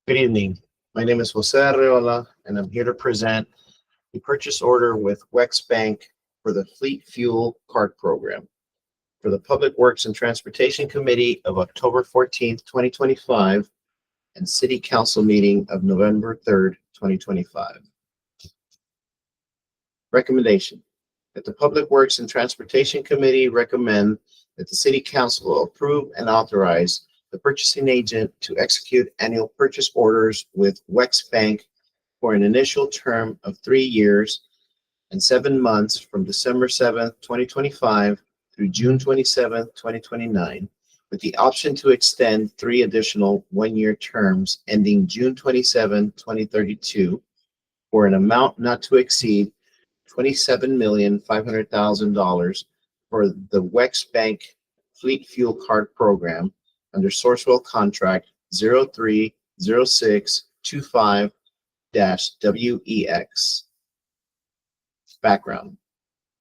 Good evening. My name is Jose Arreola, and I'm here to present the purchase order with WEX Bank for the Fleet Fuel Card Program for the Public Works and Transportation Committee of October 14th, 2025, and City Council meeting of November 3rd, 2025. Recommendation that the Public Works and Transportation Committee recommend that the City Council approve and authorize the purchasing agent to execute annual purchase orders with WEX Bank for an initial term of 3 years and 7 months from December 7th, 2025 through June 27th, 2029, with the option to extend 3 additional 1-year terms ending June 27, 2032 for an amount not to exceed $27,500,000 for the WEX Bank Fleet Fuel Card Program under Sourcewell Contract 030625-WEX. Background.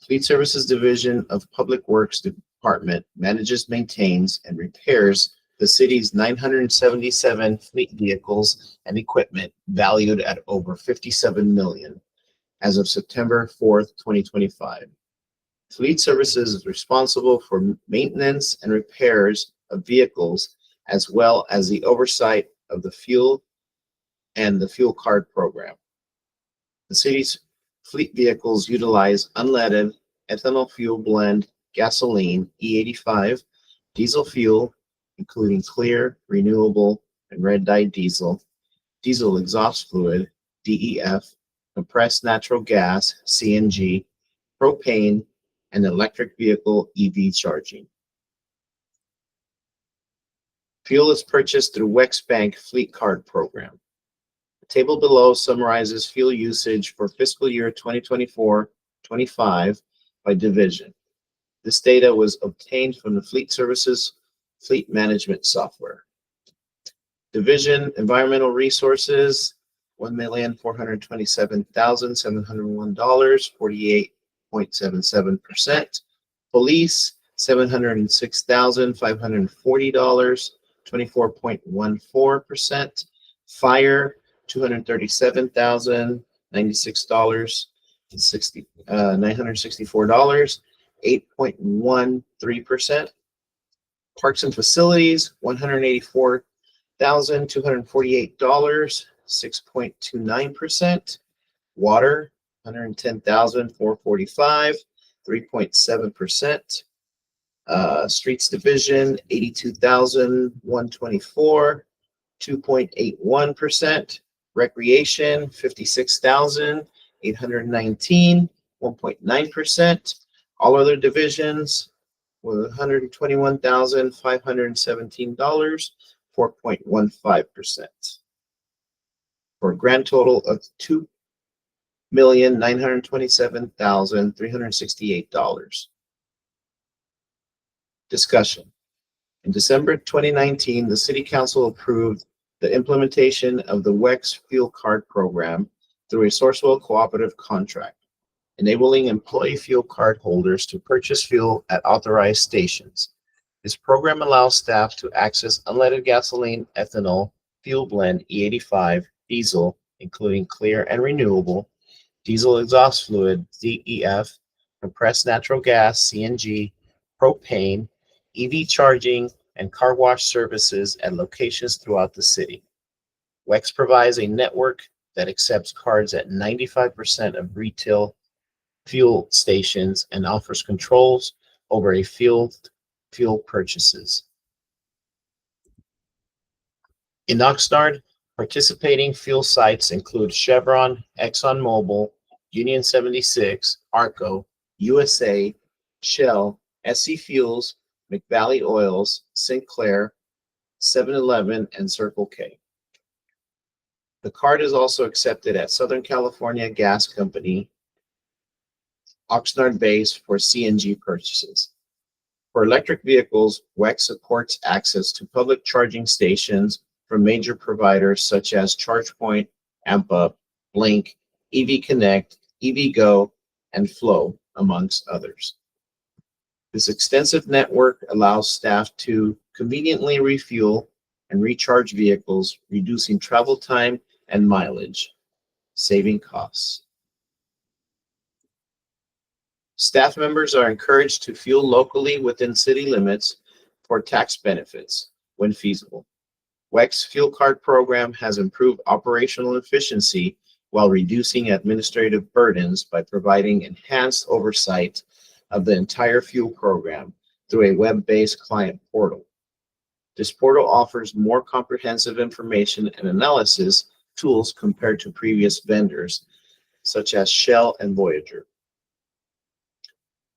Fleet Services Division of Public Works Department manages, maintains, and repairs the city's 977 fleet vehicles and equipment valued at over $57 million as of September 4th, 2025. Fleet Services is responsible for maintenance and repairs of vehicles, as well as the oversight of the fuel and the fuel card program. The city's fleet vehicles utilize unleaded ethanol fuel blend gasoline E85, diesel fuel, including clear, renewable, and red dye diesel, diesel exhaust fluid DEF, compressed natural gas CNG, propane, and electric vehicle EV charging. Fuel is purchased through WEX Bank Fleet Card Program. The table below summarizes fuel usage for fiscal year 2024-25 by division. This data was obtained from the Fleet Services Fleet Management Software. Division Environmental Resources, $1,427,701, 48.77%. Police, $706,540, 24.14%. Fire, $237,096, $964, 8.13%. Parks and Facilities, $184,248, 6.29%. Water, $110,445, 3.7%. Streets Division, $82,124, 2.81%. Recreation, $56,819, 1.9%. All other divisions were $121,517, 4.15%, for a grand total of $2,927,368. Discussion. In December 2019, the City Council approved the implementation of the WEX Fuel Card Program through a Sourcewell cooperative contract, enabling employee fuel card holders to purchase fuel at authorized stations. This program allows staff to access unleaded gasoline, ethanol, fuel blend E85, diesel, including clear and renewable, diesel exhaust fluid DEF, compressed natural gas CNG, propane, EV charging, and car wash services at locations throughout the city. WEX provides a network that accepts cards at 95% of retail fuel stations and offers controls over a fuel purchases. In Oxnard, participating fuel sites include Chevron, ExxonMobil, Union 76, ARCO, USA, Shell, SC Fuels, McValley Oils, Sinclair, 7-Eleven, and Circle K. The card is also accepted at Southern California Gas Company, Oxnard base for CNG purchases. For electric vehicles, WEX supports access to public charging stations from major providers such as ChargePoint, AmpUp, Blink, EV Connect, EVgo, and Flow, amongst others. This extensive network allows staff to conveniently refuel and recharge vehicles, reducing travel time and mileage, saving costs. Staff members are encouraged to fuel locally within city limits for tax benefits when feasible. WEX fuel card program has improved operational efficiency while reducing administrative burdens by providing enhanced oversight of the entire fuel program through a web-based client portal. This portal offers more comprehensive information and analysis tools compared to previous vendors, such as Shell and Voyager.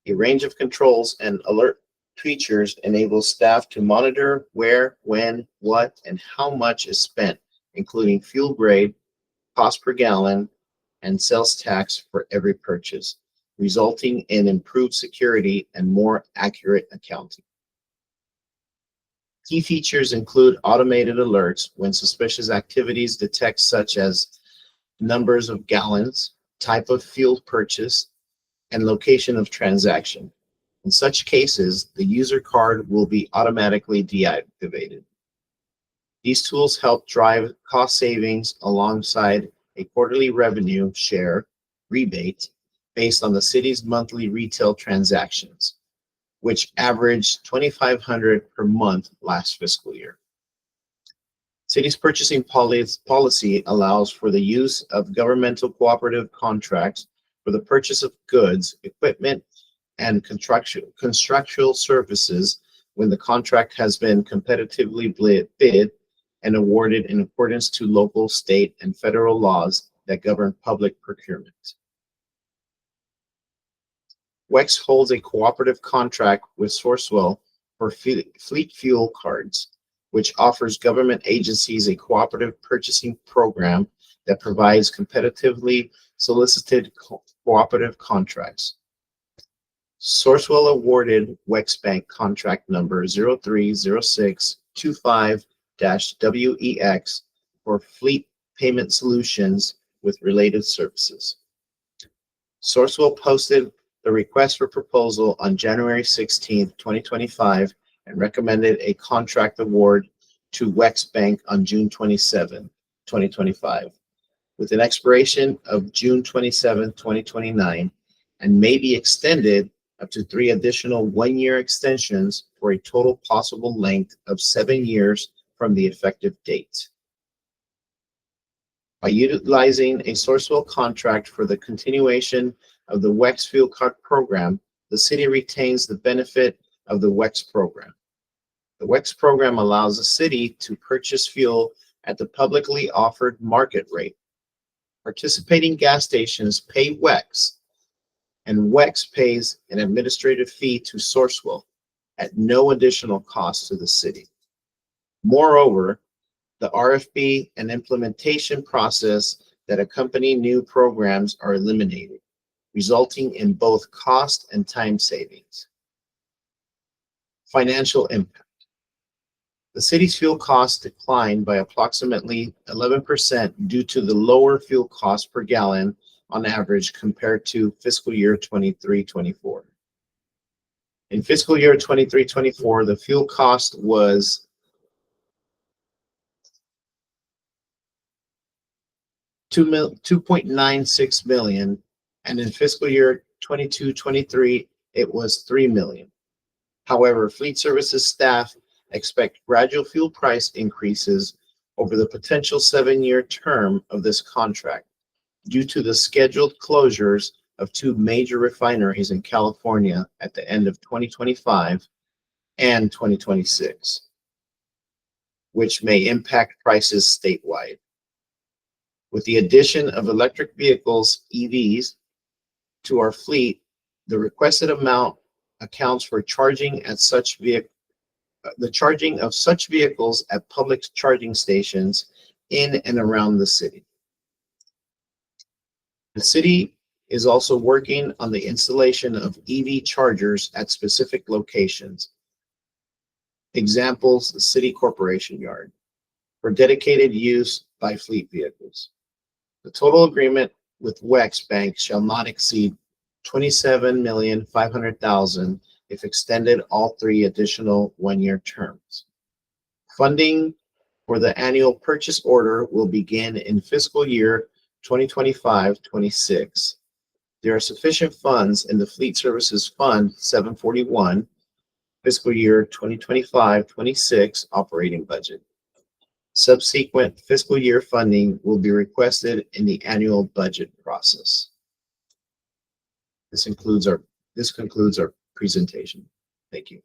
A range of controls and alert features enable staff to monitor where, when, what, and how much is spent, including fuel grade, cost per gallon, and sales tax for every purchase, resulting in improved security and more accurate accounting. Key features include automated alerts when suspicious activities detect, such as numbers of gallons, type of fuel purchase, and location of transaction. In such cases, the user card will be automatically deactivated. These tools help drive cost savings alongside a quarterly revenue share rebate based on the city's monthly retail transactions, which averaged $2,500 per month last fiscal year. City's purchasing policy allows for the use of governmental cooperative contracts for the purchase of goods, equipment, and constructual services when the contract has been competitively bid and awarded in accordance to local, state, and federal laws that govern public procurement. WEX holds a cooperative contract with Sourcewell for fleet fuel cards, which offers government agencies a cooperative purchasing program that provides competitively solicited cooperative contracts. Sourcewell awarded WEX Bank contract number 030625-WEX for fleet payment solutions with related services. Sourcewell posted the request for proposal on January 16, 2025, and recommended a contract award to WEX Bank on June 27, 2025, with an expiration of June 27, 2029, and may be extended up to 3 additional one-year extensions for a total possible length of 7 years from the effective date. By utilizing a Sourcewell contract for the continuation of the WEX fuel card program, the city retains the benefit of the WEX program. The WEX program allows the city to purchase fuel at the publicly offered market rate. Participating gas stations pay WEX, and WEX pays an administrative fee to Sourcewell at no additional cost to the city. Moreover, the RFP and implementation process that accompany new programs are eliminated, resulting in both cost and time savings. Financial impact. The city's fuel costs declined by approximately 11% due to the lower fuel cost per gallon on average compared to fiscal year 23-24. In fiscal year 23-24, the fuel cost was $2.96 million, and in fiscal year 22-23, it was $3 million. However, fleet services staff expect gradual fuel price increases over the potential 7-year term of this contract due to the scheduled closures of 2 major refineries in California at the end of 2025 and 2026, which may impact prices statewide. With the addition of electric vehicles, EVs, to our fleet, the requested amount accounts for charging of such vehicles at public charging stations in and around the city. The city is also working on the installation of EV chargers at specific locations. Examples, the City Corporation Yard, for dedicated use by fleet vehicles. The total agreement with WEX Bank shall not exceed $27,500,000 if extended all 3 additional one-year terms. Funding for the annual purchase order will begin in fiscal year 2025-26. There are sufficient funds in the Fleet Services Fund 741 fiscal year 2025-26 operating budget. Subsequent fiscal year funding will be requested in the annual budget process. This concludes our presentation. Thank you.